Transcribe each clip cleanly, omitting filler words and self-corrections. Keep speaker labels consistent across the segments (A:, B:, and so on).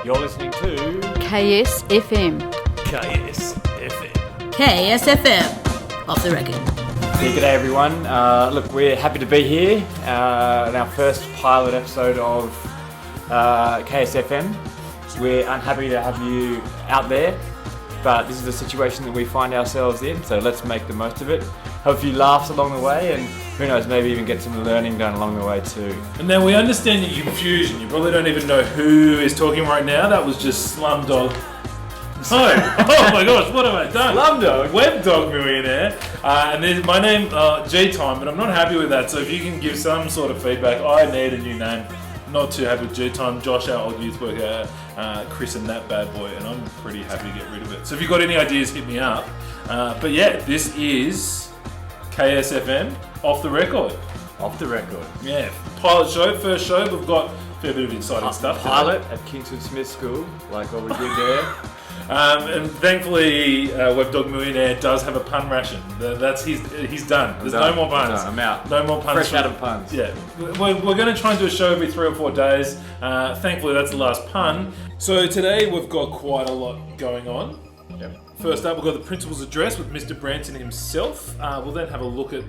A: You're listening to
B: KSFM.
A: KSFM.
B: KSFM. Off the record.
A: Yeah, g'day everyone. Look, we're happy to be here in our first pilot episode of KSFM. We're unhappy to have you out there, but this is the situation that we find ourselves in, so let's make the most of it. Have a few laughs along the way, and who knows, maybe even get some learning done along the way too.
C: And now we understand your confusion. You probably don't even know who is talking right now. That was just Slumdog. Oh my gosh, what have I done?
A: Slumdog?
C: Webbdog Millionaire. And then my name, G-Time, but I'm not happy with that. So if you can give some sort of feedback, I need a new name. Not too happy with G-Time. Josh, our old youth worker, christened that bad boy, and I'm pretty happy to get rid of it. So if you've got any ideas, hit me up. But yeah, this is KSFM Off the Record.
A: Off the record.
C: Yeah, pilot show, first show. We've got a fair bit of exciting stuff.
A: Pilot at Kingsford Smith School, like what we did there.
C: And thankfully, Webbdog Millionaire does have a pun ration. He's done. There's no more puns.
A: I'm out.
C: No more puns.
A: Fresh out of puns.
C: Yeah. We're going to try and do a show every 3 or 4 days. Thankfully, that's the last pun. So today, we've got quite a lot going on.
A: Yep.
C: First up, we've got the principal's address with Mr Branson himself. We'll then have a look at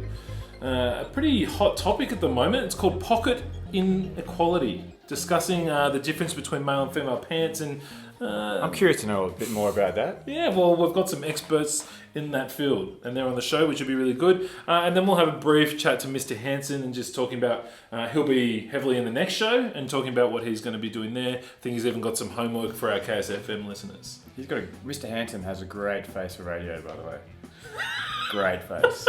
C: a pretty hot topic at the moment. It's called pocket inequality, discussing the difference between male and female pants. And
A: I'm curious to know a bit more about that.
C: yeah, well, we've got some experts in that field, and they're on the show, which will be really good. And then we'll have a brief chat to Mr Hanson and just talking about, he'll be heavily in the next show and talking about what he's going to be doing there. I think he's even got some homework for our KSFM listeners.
A: Mr Hanson has a great face for radio, by the way. Great face.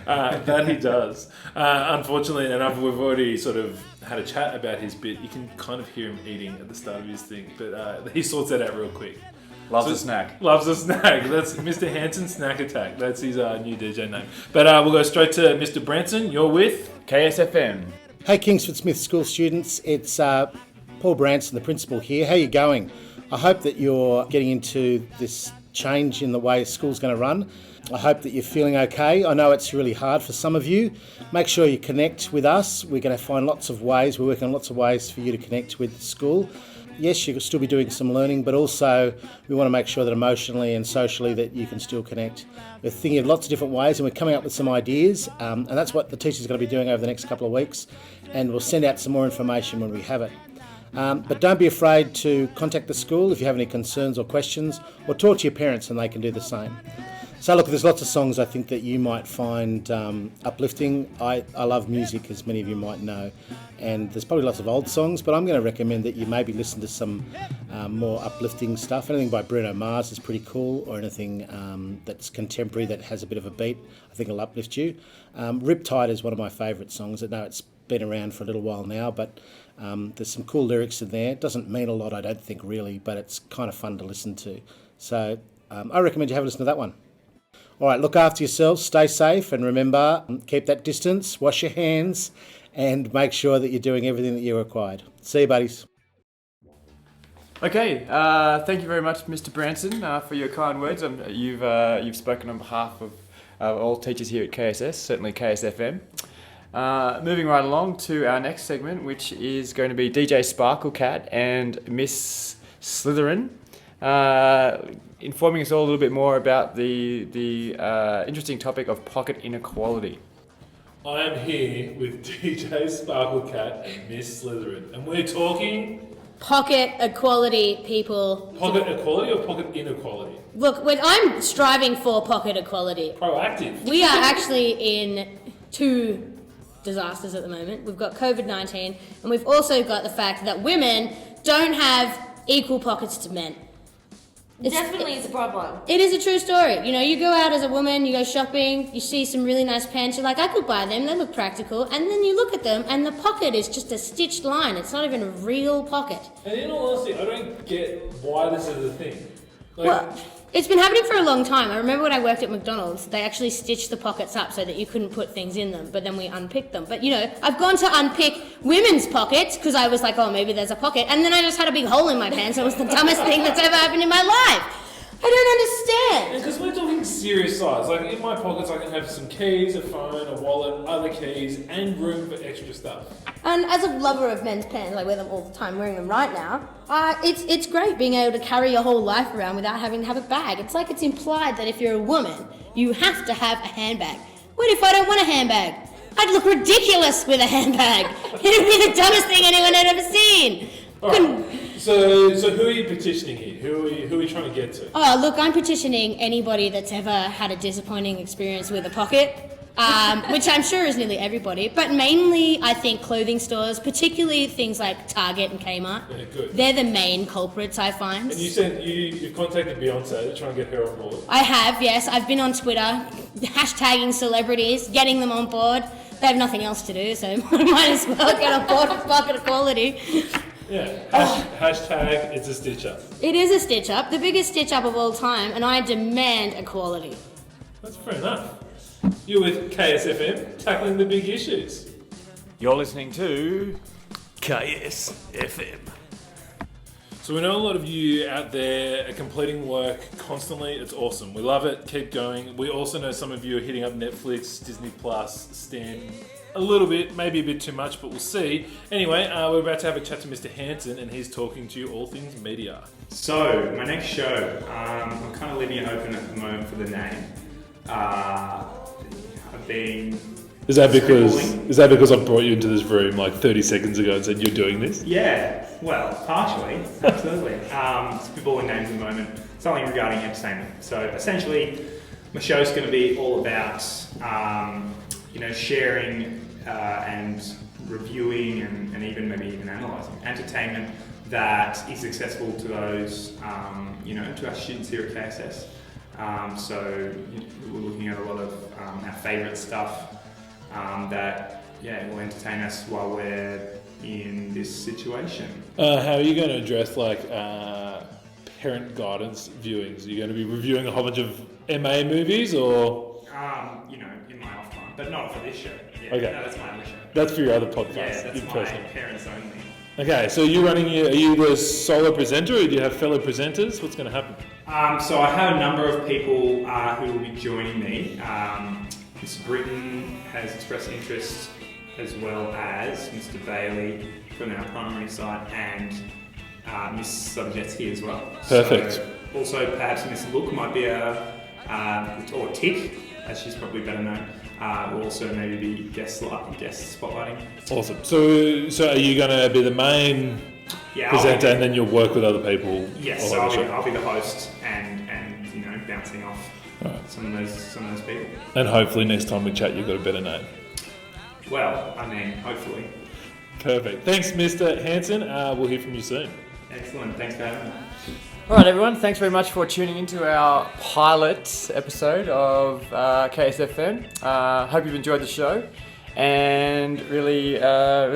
C: That he does. Unfortunately enough, we've already sort of had a chat about his bit. You can kind of hear him eating at the start of his thing, but he sorts that out real quick.
A: Loves a snack.
C: Loves a snack. That's Mr. Hanson Snack Attack. That's his new DJ name. But we'll go straight to Mr. Branson. You're with
A: KSFM.
D: Hey Kingsford Smith School students, it's Paul Branson, the principal here. How are you going? I hope that you're getting into this change in the way school's going to run. I hope that you're feeling okay. I know it's really hard for some of you. Make sure you connect with us. We're going to find lots of ways. We're working on lots of ways for you to connect with school. Yes, you'll still be doing some learning, but also we want to make sure that emotionally and socially that you can still connect. We're thinking of lots of different ways, and we're coming up with some ideas, and that's what the teachers are going to be doing over the next couple of weeks, and we'll send out some more information when we have it. But don't be afraid to contact the school if you have any concerns or questions, or talk to your parents and they can do the same. So look, there's lots of songs I think that you might find uplifting. I love music, as many of you might know, and there's probably lots of old songs, but I'm going to recommend that you maybe listen to some more uplifting stuff. Anything by Bruno Mars is pretty cool, or anything that's contemporary that has a bit of a beat, I think will uplift you. Riptide is one of my favourite songs. I know it's been around for a little while now, but there's some cool lyrics in there. It doesn't mean a lot, I don't think, really, but it's kind of fun to listen to. So I recommend you have a listen to that one. All right, look after yourselves, stay safe, and remember, keep that distance, wash your hands, and make sure that you're doing everything that you're required. See you, buddies.
A: Okay, thank you very much, Mr Branson, for your kind words. You've spoken on behalf of all teachers here at KSS, certainly KSFM. Moving right along to our next segment, which is going to be DJ Sparklecat and Miss Slytherin, informing us all a little bit more about the interesting topic of pocket inequality.
C: I am here with DJ Sparklecat and Miss Slytherin, and we're talking
E: pocket equality, people.
C: Pocket equality or pocket inequality?
E: Look, I'm striving for pocket equality.
C: Proactive.
E: We are actually in 2 disasters at the moment. We've got COVID-19, and we've also got the fact that women don't have equal pockets to men.
F: Definitely is a problem.
E: It is a true story. You know, you go out as a woman, you go shopping, you see some really nice pants, you're like, I could buy them, they look practical, and then you look at them, and the pocket is just a stitched line. It's not even a real pocket.
C: And in all honesty, I don't get why this is a thing.
E: Well, it's been happening for a long time. I remember when I worked at McDonald's, they actually stitched the pockets up so that you couldn't put things in them, but then we unpicked them. But, you know, I've gone to unpick women's pockets because I was like, oh, maybe there's a pocket, and then I just had a big hole in my pants. It was the dumbest thing that's ever happened in my life. I don't understand.
C: Because we're talking serious size. Like in my pockets, I can have some keys, a phone, a wallet, other keys, and room for extra stuff.
E: And as a lover of men's pants, I wear them all the time, wearing them right now. It's great being able to carry your whole life around without having to have a bag. It's like it's implied that if you're a woman, you have to have a handbag. What if I don't want a handbag? I'd look ridiculous with a handbag. It'd be the dumbest thing anyone had ever seen.
C: Alright. So who are you petitioning here? Who are we trying to get to?
E: Oh, look, I'm petitioning anybody that's ever had a disappointing experience with a pocket, which I'm sure is nearly everybody, but mainly I think clothing stores, particularly things like Target and Kmart.
C: Yeah, good.
E: They're the main culprits, I find.
C: And you said you've contacted Beyonce to try and get her on board.
E: I have, yes. I've been on Twitter, hashtagging celebrities, getting them on board. They have nothing else to do, so might as well get on board with pocket equality.
C: Yeah, hashtag it's a stitch up.
E: It is a stitch up, the biggest stitch up of all time, and I demand equality.
C: That's fair enough. You're with KSFM, tackling the big issues.
A: You're listening to KSFM.
C: So we know a lot of you out there are completing work constantly. It's awesome. We love it. Keep going. We also know some of you are hitting up Netflix, Disney Plus, Stan a little bit, maybe a bit too much, but we'll see. Anyway, we're about to have a chat to Mr. Hanson, and he's talking to you all things media.
G: So, my next show, I'm kind of leaving it open at the moment for the name. I've been...
C: Is that because I brought you into this room like 30 seconds ago and said you're doing this?
G: Yeah, well, partially, absolutely. Spitballing names at the moment, something regarding entertainment. So, essentially, my show's going to be all about, sharing and reviewing and even maybe even analysing entertainment that is accessible to those, to our students here at KSS. We're looking at a lot of our favourite stuff that will entertain us while we're in this situation.
C: How are you going to address parent guidance viewings? Are you going to be reviewing a whole bunch of MA movies or?
G: In my off time, but not for this show. Yeah,
C: okay.
G: No, that's my other show.
C: That's for your other podcast.
G: Yeah, that's my
C: personal.
G: parents only.
C: Okay, so are you the solo presenter or do you have fellow presenters? What's going to happen?
G: So I have a number of people who will be joining me. Mr. Britton has expressed interest, as well as Mr. Bailey from our primary site and Miss Subjetsky as well.
C: Perfect.
G: So also perhaps Miss Look might be or Tick, as she's probably better known. Will also maybe be guest spotlighting.
C: Awesome. So are you going to be the main presenter and then you'll work with other people?
G: Yes, so I'll be the host and bouncing off some of those people.
C: And hopefully next time we chat you've got a better name.
G: Well, hopefully.
C: Perfect. Thanks, Mr. Hanson. We'll hear from you soon.
G: Excellent. Thanks for having me.
A: All right, everyone. Thanks very much for tuning into our pilot episode of KSFM. Hope you've enjoyed the show, and really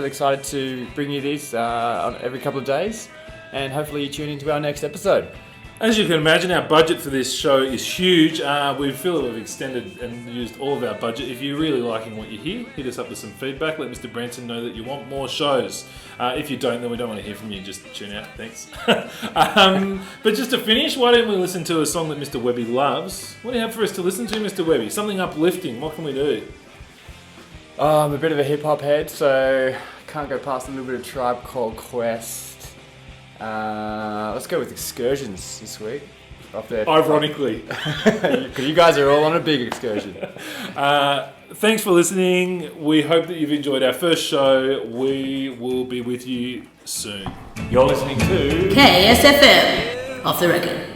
A: excited to bring you these on every couple of days, and hopefully you tune into our next episode.
C: As you can imagine, our budget for this show is huge. We feel that we've extended and used all of our budget. If you're really liking what you hear, hit us up with some feedback. Let Mr. Branson know that you want more shows. If you don't, then we don't want to hear from you. Just tune out. Thanks. But just to finish, why don't we listen to a song that Mr. Webby loves? What do you have for us to listen to, Mr. Webby? Something uplifting. What can we do?
A: I'm a bit of a hip-hop head, so can't go past a little bit of Tribe Called Quest. Let's go with Excursions this week. Up there.
C: Ironically.
A: Because you guys are all on a big excursion.
C: Thanks for listening. We hope that you've enjoyed our first show. We will be with you soon.
A: You're listening to
B: KSFM. Off the record.